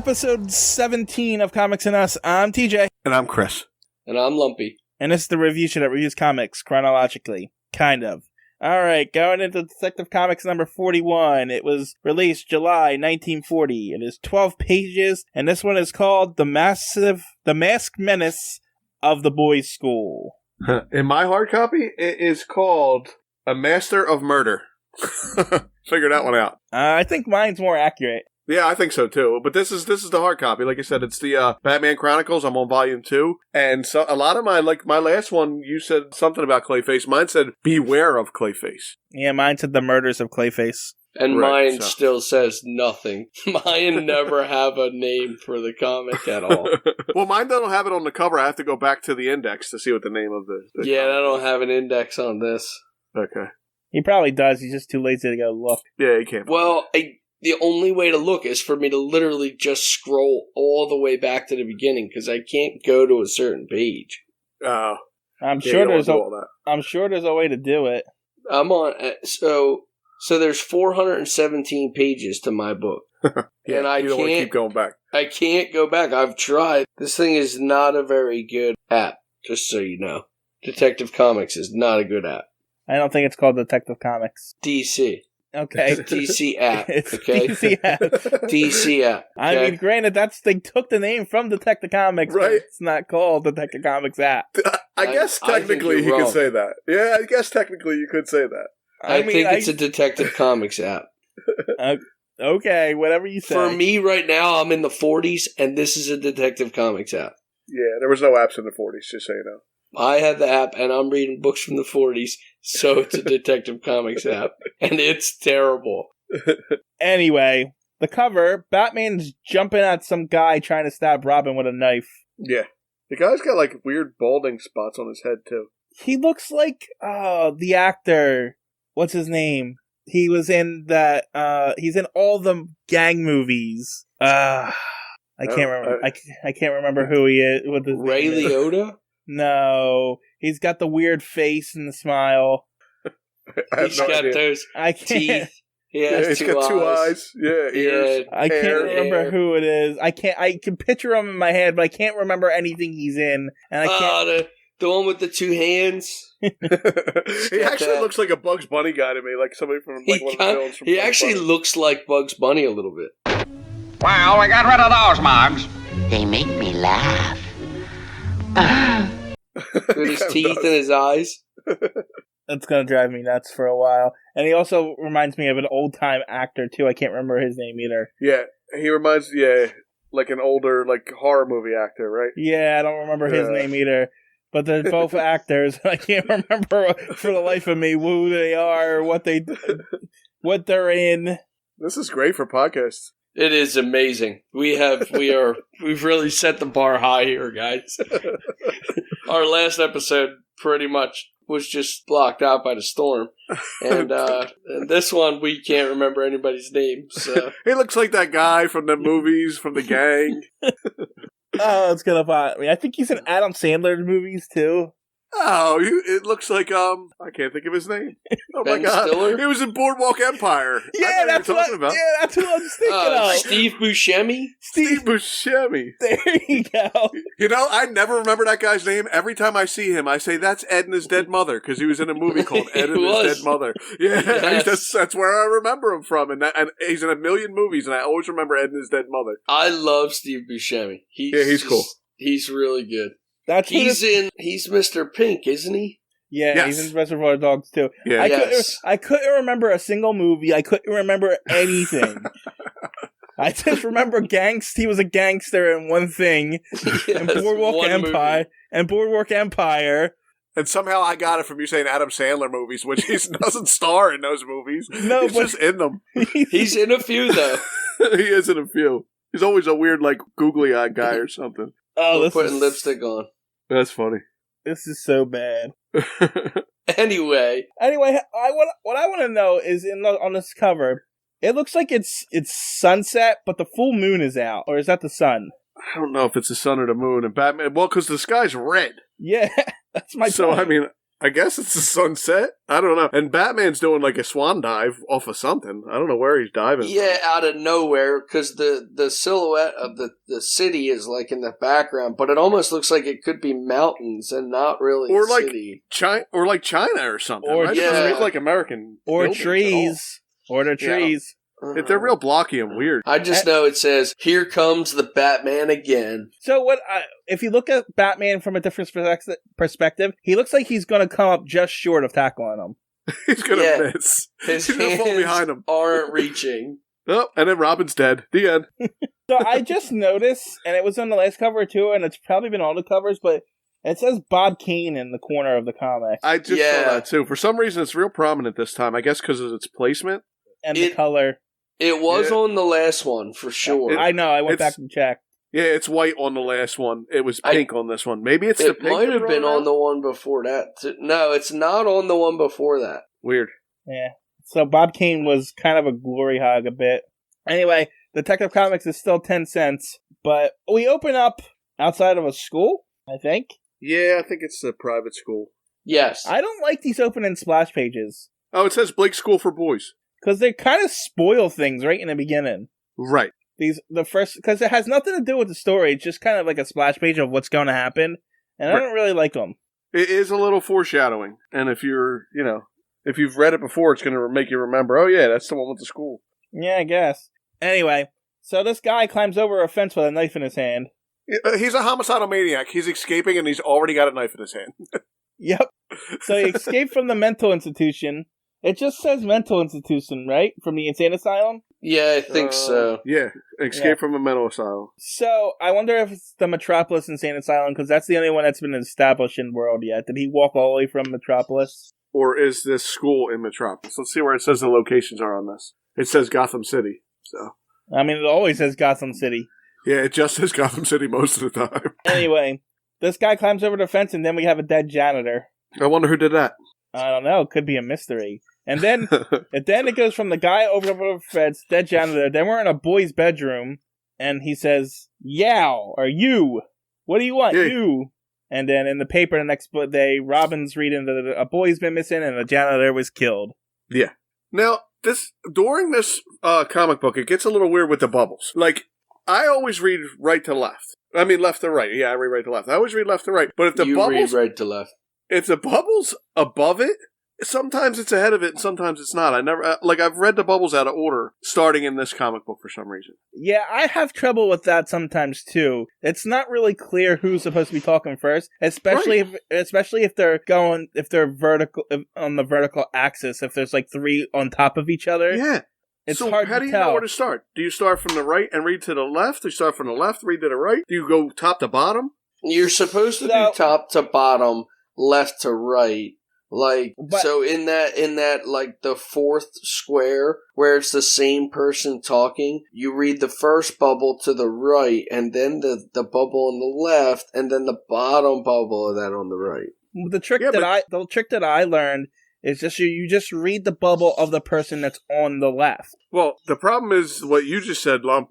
episode 17 of Comics and Us. I'm TJ. And I'm Chris. And I'm Lumpy. And this is the review show that reviews comics chronologically. Kind of. Alright, going into Detective Comics number 41. It was released July 1940. It is 12 pages, and this one is called The Masked Menace of the Boys' School. In my hard copy, it is called A Master of Murder. Figured that one out. I think mine's more accurate. Yeah, I think so too. But this is the hard copy. Like I said, it's the Batman Chronicles. I'm on volume 2, and so a lot of my last one, you said something about Clayface. Mine said Beware of Clayface. Yeah, mine said The Murders of Clayface. And right, mine still says nothing. Mine never have a name for the comic at all. Well, mine don't have it on the cover. I have to go back to the index to see what the name of the yeah, I don't have an index on this. Okay. He probably does. He's just too lazy to go look. Yeah, he can't. Well, the only way to look is for me to literally just scroll all the way back to the beginning because I can't go to a certain page. I'm sure there's a way to do it. I'm on so there's 417 pages to my book. Yeah, and I you don't want to keep going back. I can't go back. I've tried. This thing is not a very good app, just so you know. Detective Comics is not a good app. I don't think it's called Detective Comics. DC. Okay. DC app. It's okay. DC app. DC app. Okay? I mean, granted, they took the name from Detective Comics, right? But it's not called Detective Comics app. I guess technically you could say that. Yeah, I guess technically you could say that. I think it's a Detective Comics app. Okay, whatever you say. For me right now, I'm in the 40s, and this is a Detective Comics app. Yeah, there was no apps in the 40s, just so you know. I have the app, and I'm reading books from the 40s, so it's a Detective Comics app. And it's terrible. Anyway, the cover, Batman's jumping at some guy trying to stab Robin with a knife. Yeah. The guy's got, weird balding spots on his head, too. He looks like, the actor. What's his name? He was in that, he's in all the gang movies. I can't remember. I can't remember who he is. What his Ray Liotta? No. He's got the weird face and the smile. He's got those teeth. He's got two eyes. Yeah, ears. I can't remember who it is. I can picture him in my head, but I can't remember anything he's in. And I can't. The one with the two hands. He actually looks like a Bugs Bunny guy to me, like somebody from one of the villains from He actually looks like Bugs Bunny a little bit. Well, we got rid of those mugs. They make me laugh. With his teeth and his eyes. That's going to drive me nuts for a while. And he also reminds me of an old-time actor, too. I can't remember his name either. Yeah, he reminds, like an older, horror movie actor, right? Yeah, I don't remember his name either. But they're both actors. I can't remember for the life of me who they are, what they're in. This is great for podcasts. It is amazing. We've really set the bar high here, guys. Our last episode pretty much was just blocked out by the storm. And this one, we can't remember anybody's name. So. He looks like that guy from the movies, from the gang. Oh, it's gonna bother me. I think he's in Adam Sandler's movies, too. Oh, it looks like, I can't think of his name. Oh Ben my God. Stiller? He was in Boardwalk Empire. Yeah, that's what about. Yeah, that's who I was thinking of. Steve Buscemi? Steve Buscemi. There you go. You know, I never remember that guy's name. Every time I see him, I say, that's Ed and His Dead Mother, because he was in a movie called Ed and His Dead Mother. Yeah, Yes. that's where I remember him from. And he's in a million movies, and I always remember Ed and His Dead Mother. I love Steve Buscemi. He's cool. He's really good. He's Mr. Pink, isn't he? Yeah, yes. He's in Reservoir Dogs too. Yeah. I couldn't remember a single movie. I couldn't remember anything. I just remember he was a gangster in one thing. And Boardwalk Empire. And somehow I got it from you saying Adam Sandler movies, which he doesn't star in those movies. No, he's just in them. He's in a few, though. He is in a few. He's always a weird, googly-eyed guy or something. Oh, We're putting lipstick on. That's funny. This is so bad. Anyway, what I want to know is on this cover, it looks like it's sunset, but the full moon is out, or is that the sun? I don't know if it's the sun or the moon. And Batman, well, because the sky's red. Yeah, that's my point. So I mean, I guess it's the sunset. I don't know. And Batman's doing like a swan dive off of something. I don't know where he's diving. Yeah, out of nowhere, because the silhouette of the city is like in the background, but it almost looks like it could be mountains and not really Or a like city. China or something. Or right? It doesn't look like American Or buildings at all. trees. Or the trees. They're real blocky and weird. I just know it says, "Here comes the Batman again." So if you look at Batman from a different perspective, he looks like he's going to come up just short of tackling him. He's going to miss. His He's going to fall hands behind him. aren't reaching. Oh, and then Robin's dead. The end. So I just noticed, and it was on the last cover too, and it's probably been all the covers, but it says Bob Kane in the corner of the comic. I just saw that too. For some reason, it's real prominent this time. I guess because of its placement. And the color. It was on the last one, for sure. I know, I went back and checked. Yeah, it's white on the last one. It was pink on this one. Maybe it's the pink. It might have been on the one before that. No, it's not on the one before that. Weird. Yeah. So Bob Kane was kind of a glory hog a bit. Anyway, Detective Comics is still 10 cents, but we open up outside of a school, I think. Yeah, I think it's a private school. Yes. I don't like these opening splash pages. Oh, it says Blake School for Boys. Because they kind of spoil things right in the beginning. Right. Because it has nothing to do with the story. It's just kind of like a splash page of what's going to happen. And I don't really like them. It is a little foreshadowing. And if you've read it before, it's going to make you remember, oh yeah, that's the one with the school. Yeah, I guess. Anyway, so this guy climbs over a fence with a knife in his hand. He's a homicidal maniac. He's escaping and he's already got a knife in his hand. Yep. So he escaped from the mental institution. It just says mental institution, right? From the insane asylum? Yeah, I think so. Yeah, escape from a mental asylum. So, I wonder if it's the Metropolis Insane Asylum, because that's the only one that's been established in the world yet. Did he walk all the way from Metropolis? Or is this school in Metropolis? Let's see where it says the locations are on this. It says Gotham City, so... I mean, it always says Gotham City. Yeah, it just says Gotham City most of the time. Anyway, this guy climbs over the fence, and then we have a dead janitor. I wonder who did that. I don't know. It could be a mystery. And then it goes from the guy over the fence, dead janitor. Then we're in a boy's bedroom, and he says, "Yow, or you? What do you want, you?" And then in the paper the next day, Robin's reading that a boy's been missing and a janitor was killed. Yeah. Now, during this comic book, it gets a little weird with the bubbles. Like, I always read right to left. I mean, left to right. Yeah, I read right to left. I always read left to right. But if the bubbles... read right to left. If the bubble's above it, sometimes it's ahead of it and sometimes it's not. I've read the bubbles out of order starting in this comic book for some reason. Yeah, I have trouble with that sometimes too. It's not really clear who's supposed to be talking first, especially if they're vertical on the vertical axis, if there's like three on top of each other. Yeah. It's so hard how to do you tell. know where to start? Do you start from the right and read to the left? Do you start from the left, read to the right? Do you go top to bottom? You're supposed to do top to bottom, left to right. So in that like the fourth square where it's the same person talking, you read the first bubble to the right, and then the bubble on the left, and then the bottom bubble of that on the right. The trick that I learned is just you just read the bubble of the person that's on the left. Well, the problem is what you just said, Lump.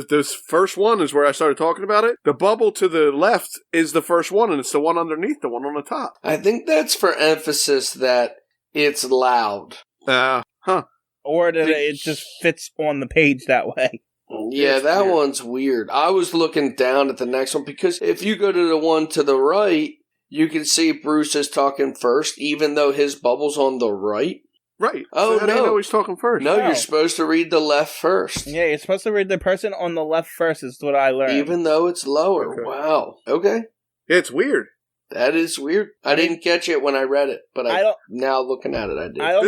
This first one is where I started talking about it. The bubble to the left is the first one, and it's the one underneath, the one on the top. I think that's for emphasis that it's loud. Or that it just fits on the page that way. Yeah, that one's weird. I was looking down at the next one, because if you go to the one to the right, you can see Bruce is talking first, even though his bubble's on the right. Right. Oh, so how do you know he's talking first? No, you're supposed to read the left first. Yeah, you're supposed to read the person on the left first, is what I learned. Even though it's lower. Okay. Wow. Okay. Yeah, it's weird. That is weird. I didn't catch it when I read it, but now looking at it, I did. I don't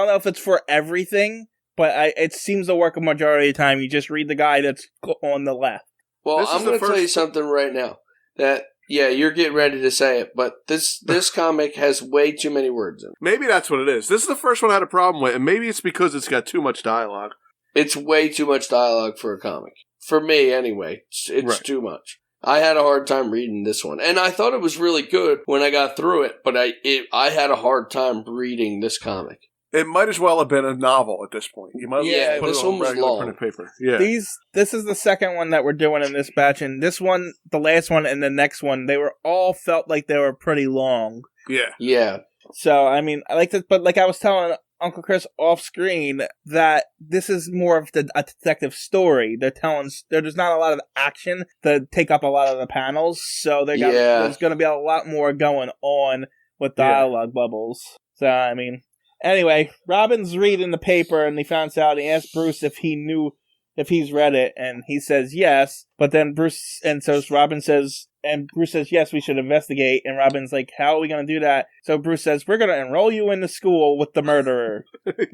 know if it's for everything, but it seems to work a majority of the time. You just read the guy that's on the left. Well, I'm going to tell you something right now. That, yeah, you're getting ready to say it, but this comic has way too many words in it. Maybe that's what it is. This is the first one I had a problem with, and maybe it's because it's got too much dialogue. It's way too much dialogue for a comic. For me, anyway. It's too much. I had a hard time reading this one. And I thought it was really good when I got through it, but I had a hard time reading this comic. It might as well have been a novel at this point. You might have put this it on one was long. Printed paper. Yeah. This is the second one that we're doing in this batch, and this one, the last one, and the next one, they were all felt like they were pretty long. Yeah. So, I mean, I like this, but like I was telling Uncle Chris off screen, that this is more of a detective story. There's not a lot of action to take up a lot of the panels, so there's going to be a lot more going on with dialogue bubbles. So, I mean, anyway, Robin's reading the paper, and he finds out, he asked Bruce if he's read it, and he says yes, but then Bruce says, yes, we should investigate, and Robin's like, how are we going to do that? So Bruce says, we're going to enroll you into school with the murderer. We're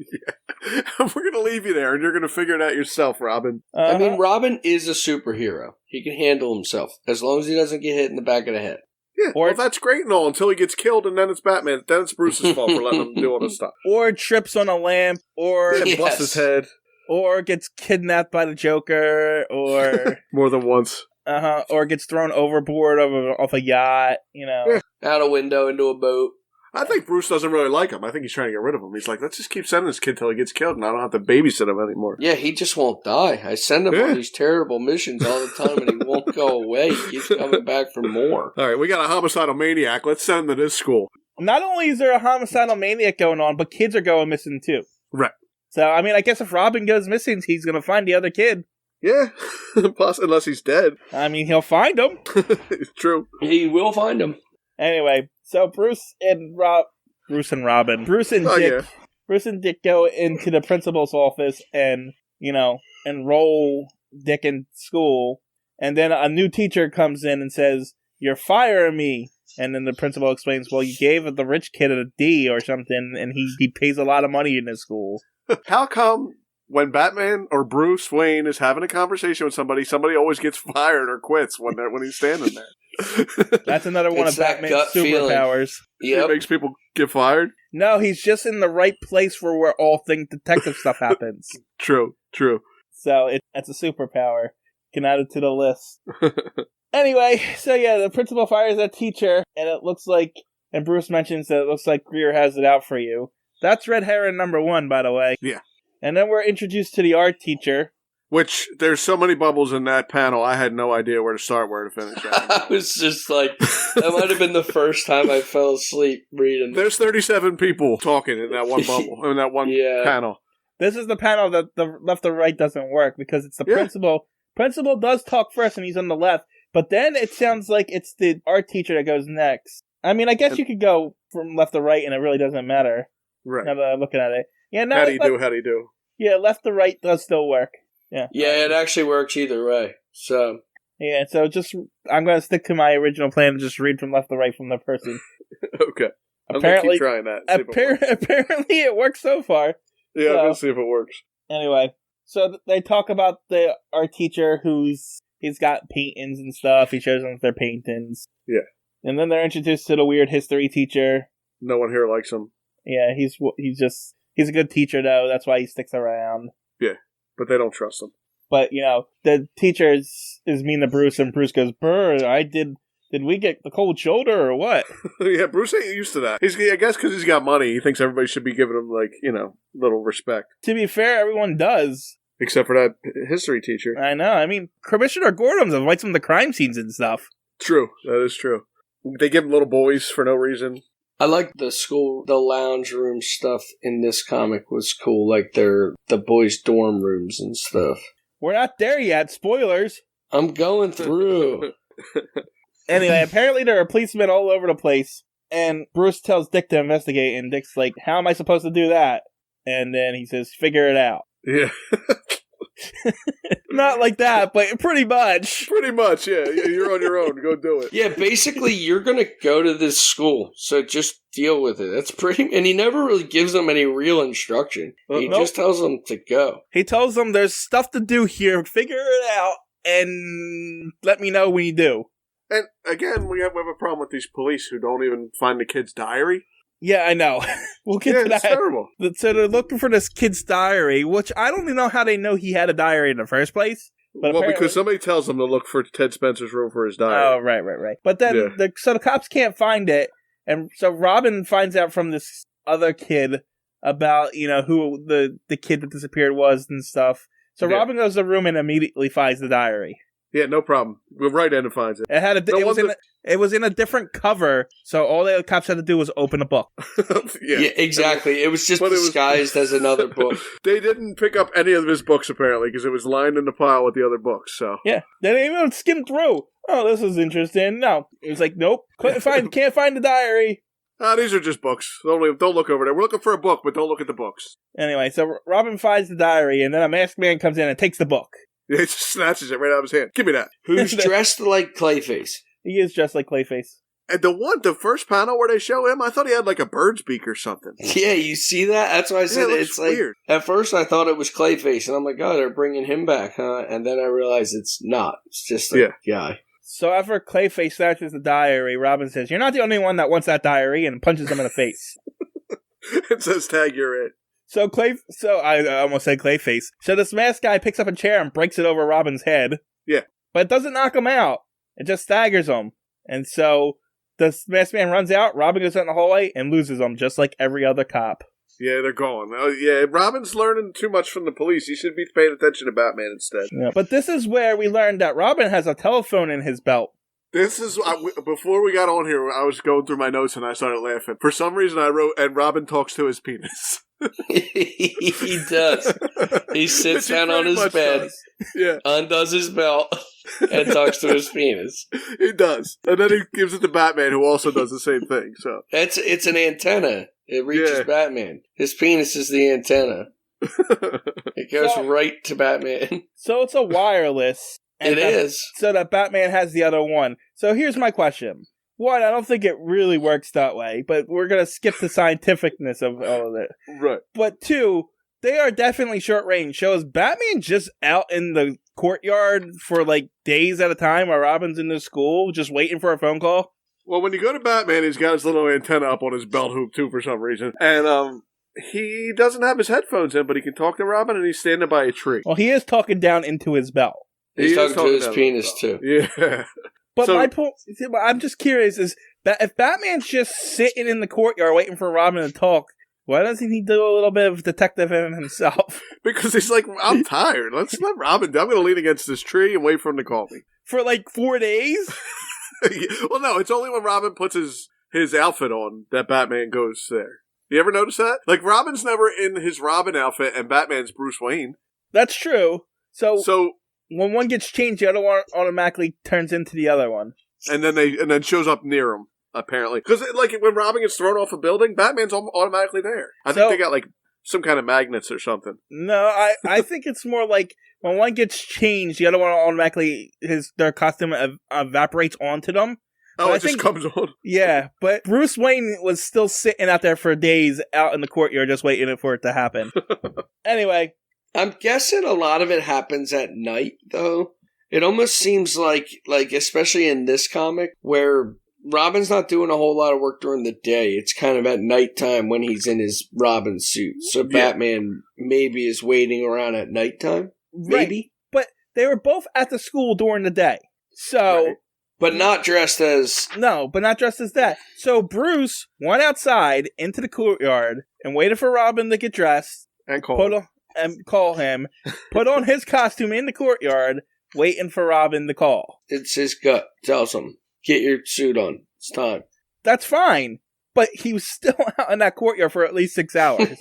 going to leave you there, and you're going to figure it out yourself, Robin. I mean, Robin is a superhero. He can handle himself, as long as he doesn't get hit in the back of the head. Yeah, well, that's great and all, until he gets killed, and then it's Batman. Then it's Bruce's fault for letting him do all this stuff. Or trips on a lamp, or busts his head. Or gets kidnapped by the Joker, or... More than once. Or gets thrown overboard off a yacht, Out a window into a boat. I think Bruce doesn't really like him. I think he's trying to get rid of him. He's like, let's just keep sending this kid till he gets killed, and I don't have to babysit him anymore. Yeah, he just won't die. I send him on these terrible missions all the time, and he won't go away. He keeps coming back for more. All right, we got a homicidal maniac. Let's send him to this school. Not only is there a homicidal maniac going on, but kids are going missing too. Right. So, I mean, I guess if Robin goes missing, he's going to find the other kid. Yeah, unless he's dead. I mean, he'll find him. It's true. He will find him. Anyway, so Bruce and Dick go into the principal's office and, enroll Dick in school. And then a new teacher comes in and says, you're firing me. And then the principal explains, well, you gave the rich kid a D or something, and he pays a lot of money in his school. How come when Batman or Bruce Wayne is having a conversation with somebody always gets fired or quits when he's standing there? That's another one of Batman's superpowers. It makes people get fired? No, he's just in the right place where all things detective stuff happens. True. So it's a superpower. Can add it to the list. Anyway, so yeah, the principal fires that teacher, and Bruce mentions that it looks like Greer has it out for you. That's red herring number 1, by the way. Yeah. And then we're introduced to the art teacher. Which, there's so many bubbles in that panel, I had no idea where to start, where to finish. I was just like, that might have been the first time I fell asleep reading. There's 37 people talking in that one bubble, in that one panel. This is the panel that the left or right doesn't work, because it's the principal. Principal does talk first, and he's on the left. But then it sounds like it's the art teacher that goes next. I mean, I guess you could go from left to right, and it really doesn't matter. Right. Now that I'm looking at it. Yeah, how do you do? Yeah, left to right does still work. Yeah. Yeah, it actually works either way. So. Yeah, so I'm going to stick to my original plan and just read from left to right from the person. Okay. I'm going to keep trying that. Apparently it works so far. Yeah, I'm going to see if it works. Anyway, so they talk about the art teacher he's got paintings and stuff. He shows them their paintings. Yeah. And then they're introduced to the weird history teacher. No one here likes him. Yeah, he's a good teacher, though. That's why he sticks around. Yeah, but they don't trust him. But, the teacher is mean to Bruce, and Bruce goes, "Brr, did we get the cold shoulder or what?" Yeah, Bruce ain't used to that. I guess because he's got money, he thinks everybody should be giving him, little respect. To be fair, everyone does. Except for that history teacher. I know. I mean, Commissioner Gordon invites him to crime scenes and stuff. True. That is true. They give him little boys for no reason. I like the lounge room stuff in this comic was cool. Like the boys' dorm rooms and stuff. We're not there yet. Spoilers. I'm going through. Anyway, apparently there are policemen all over the place. And Bruce tells Dick to investigate. And Dick's like, how am I supposed to do that? And then he says, figure it out. Yeah. Not like that, but pretty much. Pretty much, yeah. You're on your own. Go do it. Yeah, basically, you're going to go to this school, so just deal with it. That's pretty... And he never really gives them any real instruction. He just tells them to go. He tells them there's stuff to do here. Figure it out, and let me know when you do. And, again, we have a problem with these police who don't even find the kid's diary. Yeah, I know. We'll get to that. It's terrible. So they're looking for this kid's diary, which I don't even know how they know he had a diary in the first place. But because somebody tells them to look for Ted Spencer's room for his diary. Oh, right. But then, so the cops can't find it, and so Robin finds out from this other kid about, who the kid that disappeared was and stuff. So Robin goes to the room and immediately finds the diary. Yeah, no problem. We're right in and finds it. It It was in a different cover, so all the cops had to do was open a book. Yeah, exactly. It was just disguised as another book. They didn't pick up any of his books, apparently, because it was lined in the pile with the other books, so. Yeah, they didn't even skim through. Oh, this is interesting. No. It was like, nope, can't find the diary. These are just books. Don't look over there. We're looking for a book, but don't look at the books. Anyway, so Robin finds the diary, and then a masked man comes in and takes the book. Yeah, he just snatches it right out of his hand. Give me that. Who's dressed like Clayface? He is dressed like Clayface. And the first panel where they show him, I thought he had like a bird's beak or something. Yeah, you see that? That's why I said it's like, weird. At first I thought it was Clayface, and I'm like, oh, they're bringing him back, huh? And then I realized it's not. It's just a guy. So after Clayface snatches the diary, Robin says, "You're not the only one that wants that diary," and punches him in the face. It says, "Tag, you're it." So I almost said Clayface. So this masked guy picks up a chair and breaks it over Robin's head. Yeah. But it doesn't knock him out. It just staggers him. And so the masked man runs out, Robin goes out in the hallway and loses him, just like every other cop. Yeah, they're gone. Oh, yeah, Robin's learning too much from the police. He should be paying attention to Batman instead. Yeah. But this is where we learned that Robin has a telephone in his belt. This is, before we got on here, I was going through my notes and I started laughing. For some reason I wrote, and Robin talks to his penis. He does. He sits down on his bed, undoes his belt, and talks to his penis. He does. And then he gives it to Batman, who also does the same thing. So it's an antenna. It reaches Batman. His penis is the antenna. It goes right to Batman. So it's a wireless. It is. So that Batman has the other one. So here's my question. One, I don't think it really works that way, but we're going to skip the scientificness of all of it. Right. But two, they are definitely short range. So is Batman just out in the courtyard for like days at a time while Robin's in the school just waiting for a phone call? Well, when you go to Batman, he's got his little antenna up on his belt hoop too for some reason. And he doesn't have his headphones in, but he can talk to Robin and he's standing by a tree. Well, he is talking down into his belt. He's talking to his penis too. Yeah. But my point, I'm just curious, is that if Batman's just sitting in the courtyard waiting for Robin to talk, why doesn't he do a little bit of detective in himself? Because he's like, I'm tired. Let's let Robin I'm going to lean against this tree and wait for him to call me. For like 4 days? Well, no, it's only when Robin puts his outfit on that Batman goes there. You ever notice that? Like, Robin's never in his Robin outfit and Batman's Bruce Wayne. That's true. So when one gets changed, the other one automatically turns into the other one. And then shows up near him, apparently. Because, like, when Robin gets thrown off a building, Batman's automatically there. I think they got, like, some kind of magnets or something. No, I think it's more like when one gets changed, the other one automatically, their costume evaporates onto them. Oh, it just comes on. Yeah, but Bruce Wayne was still sitting out there for days out in the courtyard just waiting for it to happen. Anyway. I'm guessing a lot of it happens at night, though. It almost seems like especially in this comic, where Robin's not doing a whole lot of work during the day. It's kind of at nighttime when he's in his Robin suit. So Batman maybe is waiting around at nighttime. Maybe. Right. But they were both at the school during the day. So... Right. But not dressed as... No, but not dressed as that. So Bruce went outside into the courtyard and waited for Robin to get dressed. And call him, put on his costume in the courtyard, waiting for Robin to call. It's his gut tells him, get your suit on. It's time. That's fine. But he was still out in that courtyard for at least 6 hours.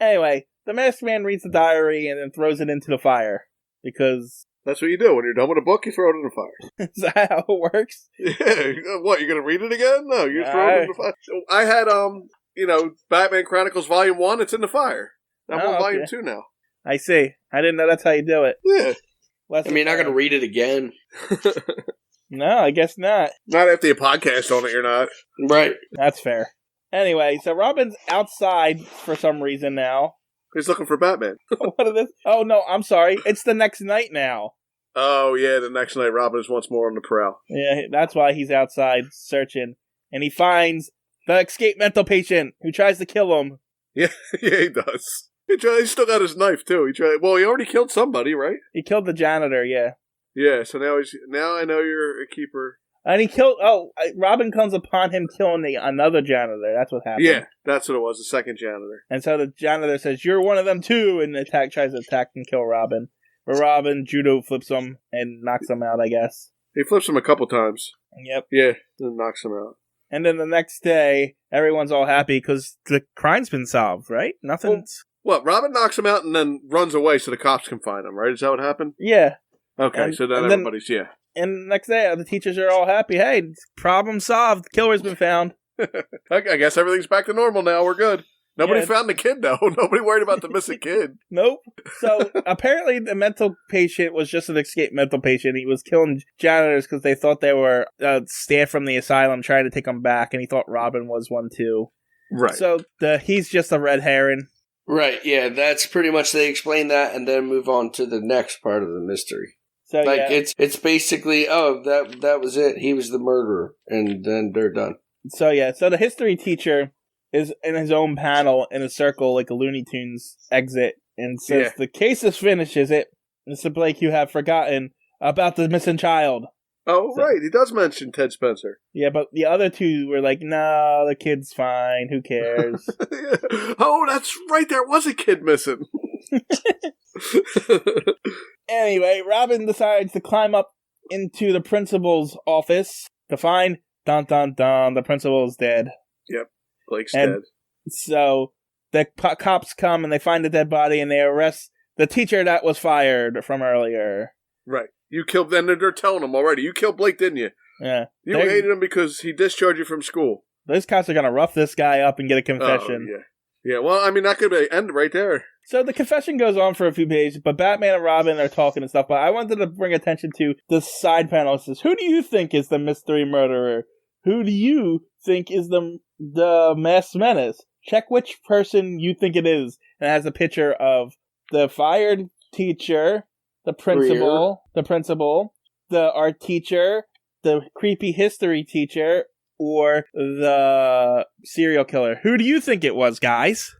Anyway, the masked man reads the diary and then throws it into the fire. Because... That's what you do. When you're done with a book, you throw it in the fire. Is that how it works? Yeah. What, you're going to read it again? No, you throw it in the fire. So I had, Batman Chronicles Volume 1. It's in the fire. I'm on Volume 2 now. I see. I didn't know that's how you do it. Yeah. You're not going to read it again. No, I guess not. Not after you podcast on it, you're not. Right. That's fair. Anyway, so Robin's outside for some reason now. He's looking for Batman. What is this? Oh, no, I'm sorry. It's the next night now. Oh, yeah, the next night Robin is once more on the prowl. Yeah, that's why he's outside searching. And he finds the escaped mental patient who tries to kill him. Yeah, he does. He still got his knife, too. He already killed somebody, right? He killed the janitor, yeah. Yeah, so now I know you're a keeper. And he killed... Robin comes upon him killing another janitor. That's what happened. Yeah, that's what it was, the second janitor. And so the janitor says, "You're one of them too," and tries to attack and kill Robin. But Robin judo flips him and knocks him out, I guess. He flips him a couple times. Yep. Yeah, then knocks him out. And then the next day, everyone's all happy because the crime's been solved, right? Nothing's... What, Robin knocks him out and then runs away so the cops can find him, right? Is that what happened? Yeah. Okay, so then everybody's, yeah. And the next day, the teachers are all happy. Hey, problem solved. Killer's been found. I guess everything's back to normal now. We're good. Nobody found the kid, though. Nobody worried about the missing kid. Nope. So apparently the mental patient was just an escaped mental patient. He was killing janitors because they thought they were staff from the asylum trying to take him back, and he thought Robin was one too. Right. So he's just a red herring. Right, yeah, that's pretty much, they explain that and then move on to the next part of the mystery. So it's basically, that was it. He was the murderer, and then they're done. So the history teacher is in his own panel in a circle like a Looney Tunes exit and says, The case is finished, is it? Mr. Blake, you have forgotten about the missing child. Oh, right. He does mention Ted Spencer. Yeah, but the other two were like, no, the kid's fine. Who cares? Oh, that's right. There was a kid missing. Anyway, Robin decides to climb up into the principal's office to find, dun dun dun, the principal's dead. Yep. Blake's dead. So the cops come and they find the dead body and they arrest the teacher that was fired from earlier. Right. You killed, then they're telling him already, you killed Blake, didn't you? Yeah. You hated him because he discharged you from school. Those cops are going to rough this guy up and get a confession. Oh, yeah. Yeah, well, I mean, that could end right there. So the confession goes on for a few pages, but Batman and Robin are talking and stuff, but I wanted to bring attention to the side panel. It says, who do you think is the mystery murderer? Who do you think is the masked menace? Check which person you think it is. And it has a picture of the fired teacher, the principal, the art teacher, the creepy history teacher, or the serial killer. Who do you think it was, guys?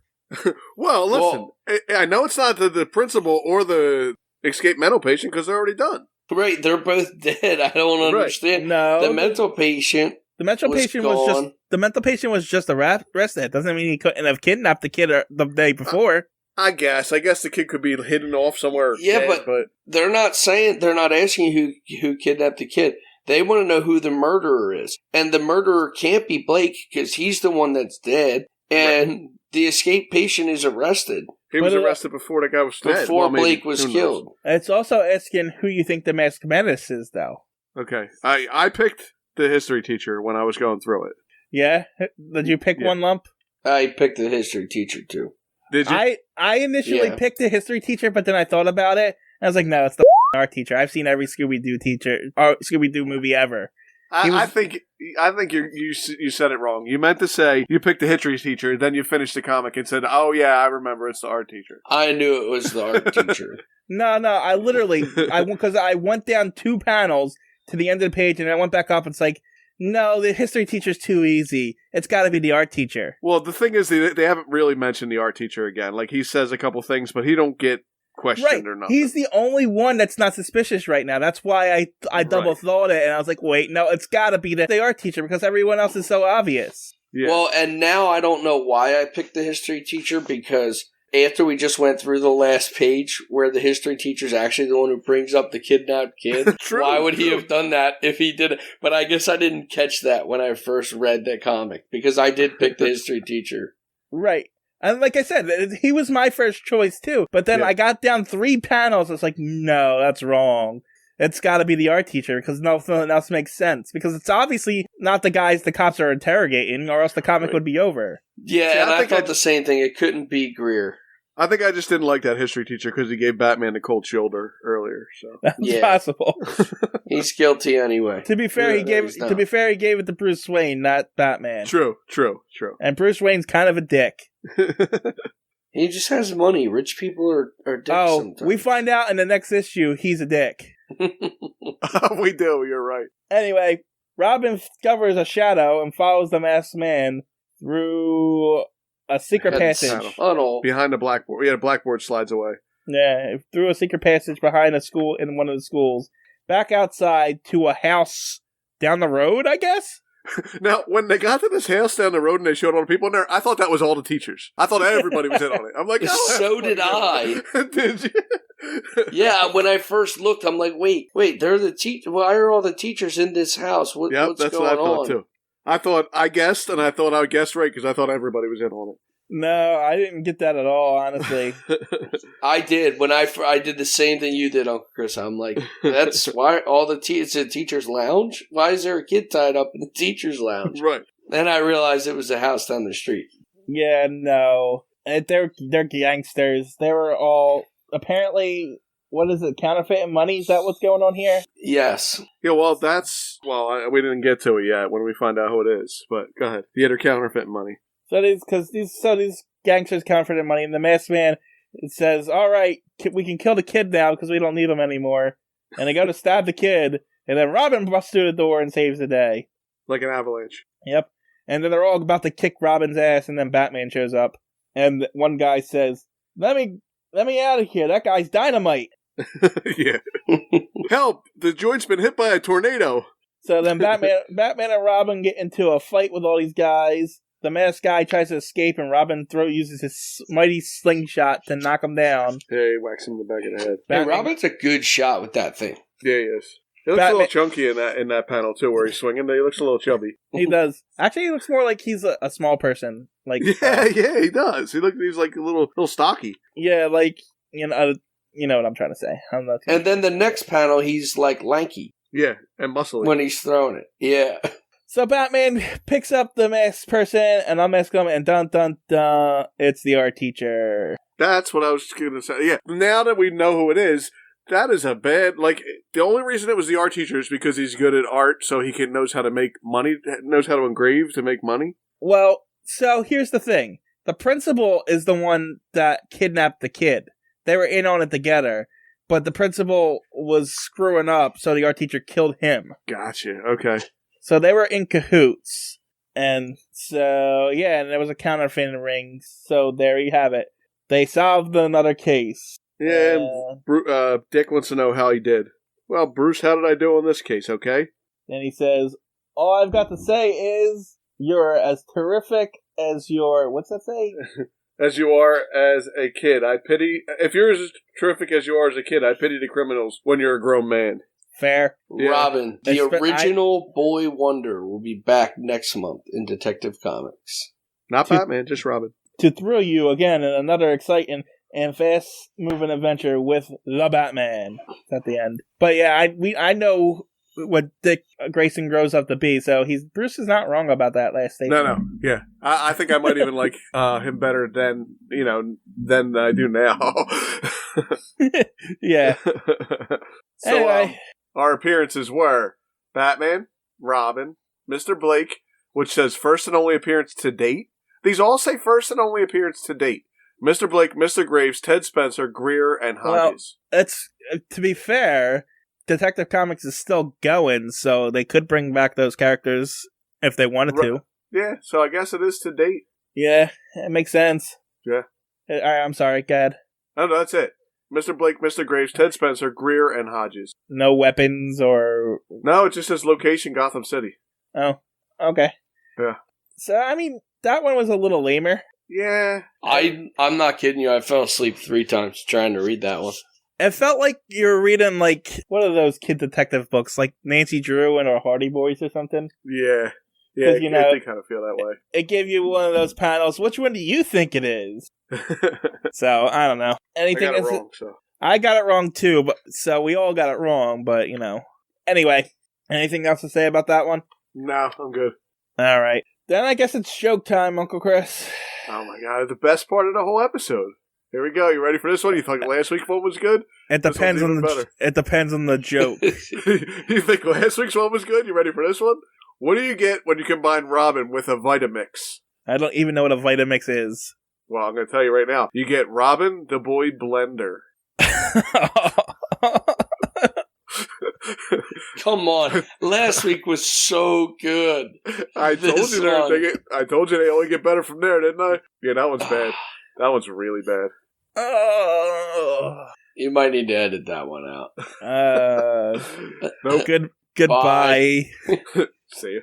Well, listen, I know it's not the principal or the escaped mental patient because they're already done. Right, they're both dead. I don't understand. No, the mental patient. The mental patient was just arrested. Doesn't mean he couldn't have kidnapped the kid the day before. I guess the kid could be hidden off somewhere. Yeah, dead, but they're not asking who kidnapped the kid. They want to know who the murderer is. And the murderer can't be Blake because he's the one that's dead. And the escaped patient is arrested. He was arrested before the guy was dead. Before Blake was killed. It's also asking who you think the masked menace is, though. Okay. I picked the history teacher when I was going through it. Yeah? Did you pick one, Lump? I picked the history teacher, too. Did you? I initially picked the history teacher, but then I thought about it. And I was like, no, it's the art teacher. I've seen every Scooby-Doo movie ever. I think you said it wrong. You meant to say you picked the history teacher, then you finished the comic and said, "Oh yeah, I remember. It's the art teacher." I knew it was the art teacher. No, I literally because I went down 2 panels to the end of the page and I went back up. It's like, no, the history teacher's too easy. It's got to be the art teacher. Well, the thing is, they haven't really mentioned the art teacher again. Like he says a couple things, but he don't get questioned or nothing. He's the only one that's not suspicious right now. That's why I double thought it, and I was like, wait, no, it's gotta be the art teacher because everyone else is so obvious. Yeah. Well, and now I don't know why I picked the history teacher because after we just went through the last page where the history teacher's actually the one who brings up the kidnapped kid, why would he have done that if he did it? But I guess I didn't catch that when I first read the comic because I did pick the history teacher. Right. And like I said, he was my first choice too. But then I got down 3 panels. I was like, no, that's wrong. It's got to be the art teacher because nothing else makes sense. Because it's obviously not the guys the cops are interrogating, or else the comic would be over. Yeah, and I thought the same thing. It couldn't be Greer. I think I just didn't like that history teacher because he gave Batman the cold shoulder earlier. So that's possible. He's guilty anyway. To be fair, he gave it to Bruce Wayne, not Batman. True. And Bruce Wayne's kind of a dick. He just has money. Rich people are dicks sometimes. We find out in the next issue he's a dick. We do, you're right. Anyway, Robin discovers a shadow and follows the masked man through a secret passage. Behind the blackboard. Yeah, the blackboard slides away. Yeah, through a secret passage behind a school in one of the schools. Back outside to a house down the road, I guess? Now, when they got to this house down the road and they showed all the people in there, I thought that was all the teachers. I thought everybody was in on it. I'm like, oh, so did I. Did you? Yeah, when I first looked, I'm like, wait, they're the why are all the teachers in this house? What's that's going what I thought on? too. I guessed, and I thought I guessed right because I thought everybody was in on it. No, I didn't get that at all, honestly. I did. When I did the same thing you did, Uncle Chris. I'm like, that's why all the it's a teacher's lounge? Why is there a kid tied up in the teacher's lounge? Right. Then I realized it was a house down the street. Yeah, no. They're gangsters. They were all, apparently, what is it, counterfeiting money? Is that what's going on here? Yes. Yeah, well, we didn't get to it yet when we find out who it is. But go ahead. Yeah, they're counterfeiting money. So these gangsters counterfeited money, and the masked man says, "All right, we can kill the kid now because we don't need him anymore." And they go to stab the kid, and then Robin busts through the door and saves the day. Like an avalanche. Yep. And then they're all about to kick Robin's ass, and then Batman shows up, and one guy says, "Let me out of here. That guy's dynamite." Yeah. Help! The joint's been hit by a tornado. So then Batman and Robin get into a fight with all these guys. The masked guy tries to escape, and Robin uses his mighty slingshot to knock him down. Yeah, he whacks him in the back of the head. Hey, Robin's a good shot with that thing. Yeah, he is. He looks a little chunky in that panel too, where he's swinging. He looks a little chubby. He does. Actually, he looks more like he's a small person. Like yeah, he does. He's like a little stocky. Yeah, like you know what I'm trying to say. I'm not. And then the next panel, he's like lanky. Yeah, and muscly when he's throwing it. Yeah. So Batman picks up the masked person and unmasks him, and dun dun dun, it's the art teacher. That's what I was going to say. Yeah, now that we know who it is, that is a bad. Like the only reason it was the art teacher is because he's good at art, so he knows how to make money, knows how to engrave to make money. Well, so here's the thing: the principal is the one that kidnapped the kid. They were in on it together, but the principal was screwing up, so the art teacher killed him. Gotcha. Okay. So they were in cahoots. And so, yeah, and there was a counterfeiting ring. So there you have it. They solved another case. Yeah, Dick wants to know how he did. Well, Bruce, how did I do on this case, okay? And he says, all I've got to say is, you're as terrific as your... What's that say? As you are as a kid. If you're as terrific as you are as a kid, I pity the criminals when you're a grown man. Fair. Yeah. Robin, the original Boy Wonder, will be back next month in Detective Comics. Not Batman, just Robin. To thrill you again in another exciting and fast-moving adventure with the Batman at the end. But yeah, I know what Dick Grayson grows up to be, so Bruce is not wrong about that last statement. No, yeah. I think I might even like him better than I do now. Yeah. So, anyway. Our appearances were Batman, Robin, Mr. Blake, which says first and only appearance to date. These all say first and only appearance to date. Mr. Blake, Mr. Graves, Ted Spencer, Greer, and Hodges. Well, to be fair, Detective Comics is still going, so they could bring back those characters if they wanted to. Yeah, so I guess it is to date. Yeah, it makes sense. Yeah. I'm sorry, go ahead. No, that's it. Mr. Blake, Mr. Graves, Ted Spencer, Greer, and Hodges. No weapons or... No, it just says location Gotham City. Oh, okay. Yeah. So, I mean, that one was a little lamer. Yeah. I'm not kidding you. I fell asleep 3 times trying to read that one. It felt like you were reading, like, what are those kid detective books? Like Nancy Drew and her Hardy Boys or something? Yeah. Yeah, you know, they kind of feel that way. It gave you one of those panels. Which one do you think it is? So, I don't know. Anything I got it wrong, so. I got it wrong too, so we all got it wrong, but, Anyway, anything else to say about that one? No, I'm good. Alright. Then I guess it's joke time, Uncle Chris. Oh my god, the best part of the whole episode. Here we go. You ready for this one? You thought last week's one was good? It depends on the joke. You think last week's one was good? You ready for this one? What do you get when you combine Robin with a Vitamix? I don't even know what a Vitamix is. Well, I'm going to tell you right now. You get Robin the Boy Blender. Come on. Last week was so good. I told you they only get better from there, didn't I? Yeah, that one's bad. That one's really bad. You might need to edit that one out. Nope. Goodbye. See ya.